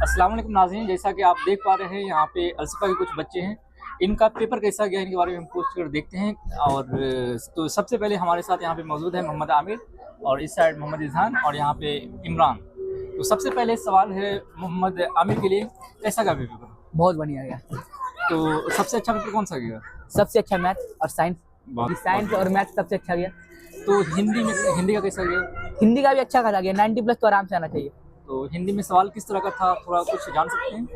अस्सलाम वालेकुम नाज़रीन, जैसा कि आप देख पा रहे हैं यहाँ पे अलसफा के कुछ बच्चे हैं। इनका पेपर कैसा गया इनके बारे में हम पूछ कर देखते हैं। और तो सबसे पहले हमारे साथ यहाँ पे मौजूद है मोहम्मद आमिर और इस साइड मोहम्मद इज़हान और यहाँ पे इमरान। तो सबसे पहले सवाल है मोहम्मद आमिर के लिए, कैसा गया पेपर? बहुत बढ़िया गया। तो सबसे अच्छा पेपर कौन सा गया? सबसे अच्छा मैथ और साइंस। साइंस और मैथ सबसे अच्छा गया। तो हिंदी का कैसा गया? हिंदी का भी अच्छा खासा गया, 90+ तो आराम से आना चाहिए। तो हिंदी में सवाल किस तरह का था, थोड़ा कुछ जान सकते हैं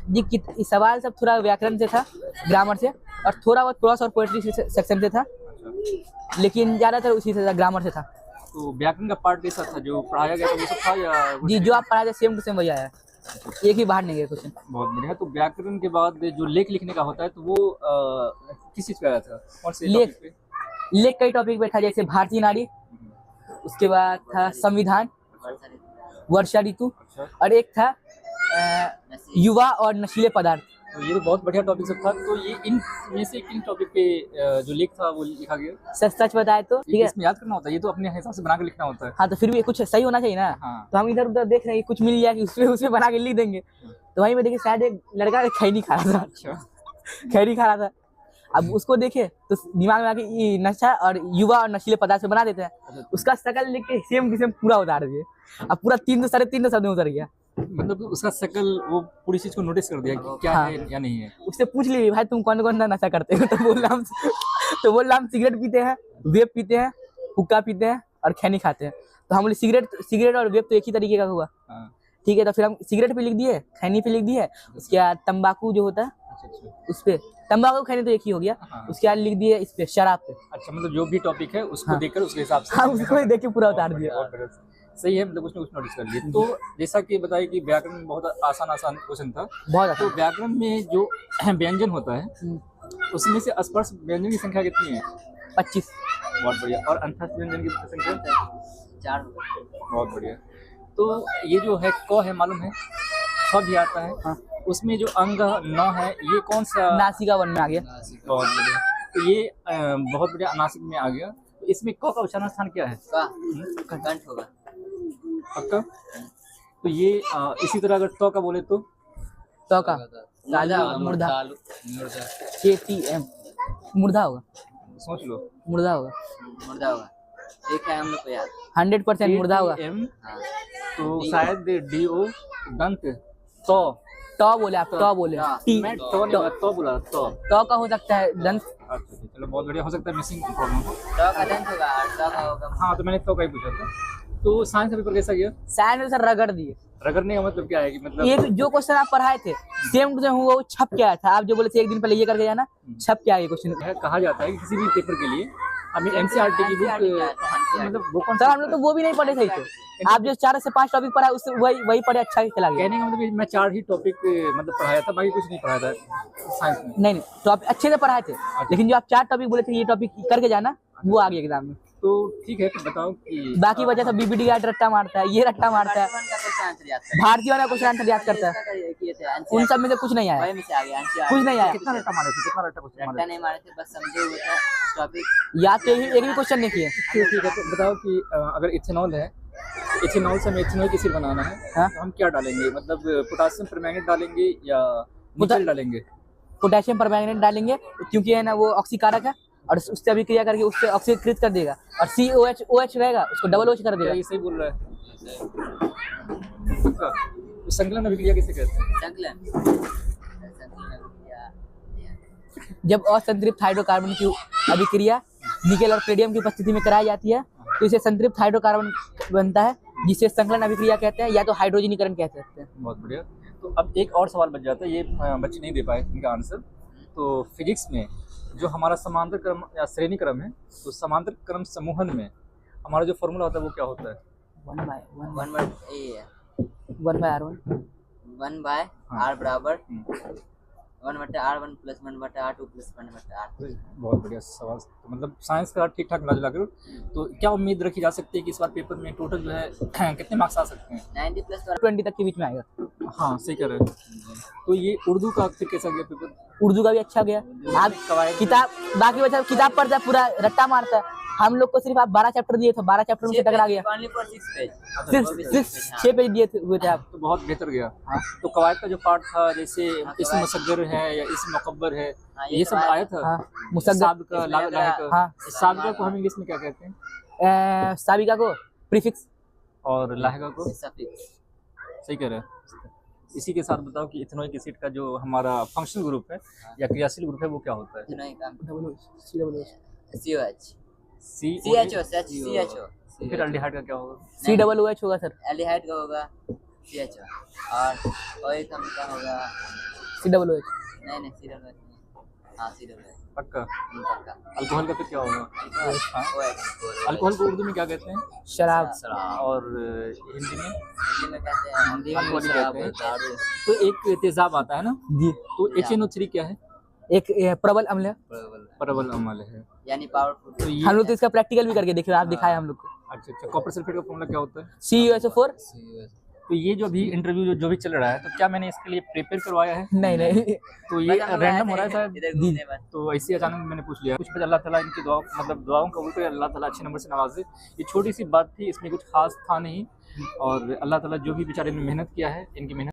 जी? सवाल सब थोड़ा व्याकरण से था, ग्रामर से, और थोड़ा बहुत प्रोस और पोएट्री सेक्शन से था। अच्छा। लेकिन ज़्यादातर उसी से था, ग्रामर से था। तो व्याकरण का पार्ट कैसा था, जो पढ़ाया गया था वो सब था या? जी, जो आप पढ़ाए थे सेम टू सेम वही आया है, एक भी बाहर नहीं गया क्वेश्चन। बहुत बढ़िया। तो व्याकरण के बाद जो लेख लिखने का होता है तो वो किस चीज़ पे आया था, कौन से टॉपिक पे? लेख कई टॉपिक पे था, जैसे भारतीय नारी, उसके बाद था संविधान, वर्षा ऋतु, और एक था युवा और नशीले पदार्थ। तो ये तो बहुत बढ़िया टॉपिक सब था। तो ये इन में से किन टॉपिक पे जो लेख था वो लिखा गया? सच बताए तो ठीक है, इसमें याद करना होता है, ये तो अपने हिसाब से बना के लिखना होता है। हाँ, तो फिर भी कुछ सही होना चाहिए ना। हाँ। तो हम इधर उधर देख रहे हैं, कुछ मिल गया कि उसमें बना के लिख देंगे। तो वहीं में देखिए शायद एक लड़का खैनी खा रहा था। अच्छा। खैनी खा रहा था। अब उसको देखे तो दिमाग में आके ये नशा और युवा और नशीले पदार्थ से बना देते हैं। उसका शकल लिख के सेम टू सेम पूरा उतार दिए। अब पूरा 3 साढ़े 3 शब्द में उतर गया। मतलब उसका शकल, वो पूरी चीज को नोटिस कर दिया कि क्या है या नहीं है। उससे पूछ ली, भाई तुम कौन कौन सा नशा करते हो? तो बोल रहा हम सिगरेट पीते हैं, वेप पीते हैं, हुक्का पीते हैं और खैनी खाते हैं। तो हम बोले सिगरेट और वेप तो एक ही तरीके का हुआ। ठीक है, तो फिर हम सिगरेट पे लिख दिए, खैनी पे लिख दिए। उसके बाद तंबाकू जो होता है उस पे, तंबाकू खैनी तो एक ही हो गया। उसके बाद लिख दिए इस पे शराब पे। अच्छा, मतलब जो भी टॉपिक है उसको देखकर उसके हिसाब से। हाँ, उसको देख के पूरा उतार दिया। सही है, मतलब कुछ ना कुछ नोटिस कर लिए। तो जैसा कि बताया कि व्याकरण बहुत आसान क्वेश्चन था। बहुत आसान। तो व्याकरण में जो व्यंजन होता है उसमें से स्पर्श व्यंजन की संख्या कितनी है? 25। बहुत बढ़िया। और अंतस्थ व्यंजन की संख्या? 4। बहुत बढ़िया। तो ये जो है क है, मालूम है, ख भी आता है। हाँ। उसमें जो अंग 9 है, ये कौन सा? नासिका वन में आ गया। बहुत बढ़िया। तो ये बहुत बढ़िया, नासिक में आ गया। तो इसमें क का उच्चारण स्थान क्या है? कंठ होगा पक्का। तो ये इसी तरह अगर तो का बोले तो का मुर्दा KTM मुर्दा होगा। सोच लो, मुर्दा होगा। एक है हम लोग को याद, 100% मुर्दा होगा। तो शायद DO दंत तो बोले आप, तो बोले मैं तो नहीं बोला, तो बोला तो का हो सकता है दंत। अच्छा, चलो बहुत बढ़िया। हो सकता है मिसिंग प्रॉब्लम। तो का दंत होगा और तो का होगा। हाँ, तो मैंने तो का ही पूछा था। तो साइंस का पेपर कैसा गया? साइंस में सर रगड़ दिए। रगड़ने का मतलब क्या है कि मतलब एक जो क्वेश्चन आप पढ़ाए थे सेम टू सेम वो छप के आया था। आप जो बोले थे एक दिन पहले ये करके जाना, छप के आया क्वेश्चन। कहा जाता है कि किसी भी पेपर के लिए हमें NCERT की बुक, मतलब वो कौन सर हम लोग तो वो भी नहीं पढ़े थे। आप जो 4 से 5 टॉपिक पढ़ा उससे वही पढ़े, अच्छा चला गया। कहने का मतलब मैं 4 ही टॉपिक मतलब पढ़ाया था, बाकी कुछ नहीं पढ़ाया था साइंस में। नहीं, टॉपिक अच्छे से पढ़ाए थे, लेकिन जो आप 4 टॉपिक बोले थे ये टॉपिक करके जाना, वो आ गया एग्जाम में। तो ठीक है, तो बताओ कि बाकी वजह से BBD का रट्टा मारता है, ये रट्टा मारता है, भारतीय वाला क्वेश्चन आंसर याद करता है। उन सब में से कुछ नहीं आया, कुछ नहीं आया। कितना रट्टा मारे थे? कितना रट्टा क्वेश्चन मारे? नहीं मारे थे, बस समझे हुए था टॉपिक, याद तो एक भी क्वेश्चन नहीं किए। ठीक है, तो बताओ कि अगर इथेनॉल है, इथेनॉल से हमें इथेनॉल की सिर्फ बनाना है, तो हम क्या डालेंगे? मतलब पोटासियम परमैंगनेट डालेंगे या निकल डालेंगे? पोटेशियम परमैंगनेट डालेंगे, क्योंकि है ना वो ऑक्सीकारक है और उससे अभिक्रिया करके उससे ऑक्सीकृत कर देगा, और COH रहेगा उसको डबल OH कर देगा। ये सही बोल रहा है। तो संकलन अभिक्रिया किसे कहते हैं? संकलन जब असंतृप्त हाइड्रोकार्बन की अभिक्रिया निकेल और कैडमियम की उपस्थिति में कराई जाती है तो इसे संतृप्त हाइड्रोकार्बन बनता है, जिसे संकलन अभिक्रिया कहते हैं, या तो हाइड्रोजनीकरण कह सकते हैं। बहुत बढ़िया। तो अब एक और सवाल बच जाता है, ये बच्चे नहीं दे पाए इनका आंसर। तो फिजिक्स में जो हमारा समांतर क्रम या श्रेणी क्रम है, तो समांतर क्रम समूहन में हमारा जो फॉर्मूला होता है वो क्या होता है? 1/r बराबर 1/r1 + 1/r2 + 1/r3। बहुत बढ़िया सवाल। तो मतलब साइंस का ठीक ठाक अंदाजा लगा। तो क्या उम्मीद रखी जा सकती है कि इस बार पेपर में टोटल जो है कितने मार्क्स आ सकते हैं? 90+ 20 तक के बीच में आएगा। हाँ, सही कह रहे हैं। तो ये उर्दू का फिर कैसा गया पेपर? उर्दू का भी अच्छा गया। आप किताब बाकी बच्चा किताब पढ़ता है पूरा रट्टा मारता है। हम लोग को सिर्फ आप 12 चैप्टर दिए थे, 12 चैप्टर में से टकरा गया। Only for 6 page. सिर्फ 6 पेज दिए हुए थे आप। तो बहुत बेहतर गया। तो कवायद का जो पार्ट था, जैसे इसम मुसग्गर है या इसम मुकब्बर है, ये सब आया था। हाँ, मुसग्गर साबिका, लाहिका। हाँ। साबिका को हम इंग्लिश में क्या कहते हैं? साबिका को प्रीफिक्स और लाहिका को? Suffix. सही कह रहे हैं। इसी के साथ बताओ कि इथेनोइक एसिड का जो हमारा फंक्शनल ग्रुप है या क्रियाशील ग्रुप है वो क्या होता है? COH. सी CHO. फिर अल्डिहाइड का क्या होगा? COOH होगा सर। एल्डिहाइड का होगा CHO. और एक का होगा COOH। नहीं COH नहीं। हाँ COH. पक्का। पक्का। अल्कोहल का फिर क्या होगा? OH. अल्कोहल को उर्दू में क्या कहते हैं? शराब। और हिंदी में? हिंदी में कहते हैं अल्कोहल ही शराब, कहते हैं। दारू। तो एक तेजाब आता है ना, जी। तो HNO3 क्या है? एक प्रबल अम्ल है। प्रबल अम्ल है। यानी पावरफुल। तो ये हम लोग तो इसका प्रैक्टिकल भी करके देखे, आप दिखाए हम लोग को। अच्छा, कॉपर सल्फेट का फॉर्मूला क्या होता है? CuSO4। तो ये जो भी इंटरव्यू जो भी चल रहा है, तो क्या मैंने इसके लिए प्रिपेयर करवाया है? नहीं तो ये रैंडम हो रहा है शायद। इधर घूमने में। तो ऐसे अचानक मैंने पूछ लिया। कुछ पता, अल्लाह ताला इनकी दुआ मतलब दुआओं का कबूल करे, अल्लाह ताला अच्छे नंबर से नवाजे। ये छोटी सी बात थी, इसमें कुछ खास था नहीं। और अल्लाह ताला जो भी बेचारे ने मेहनत किया है, इनकी मेहनत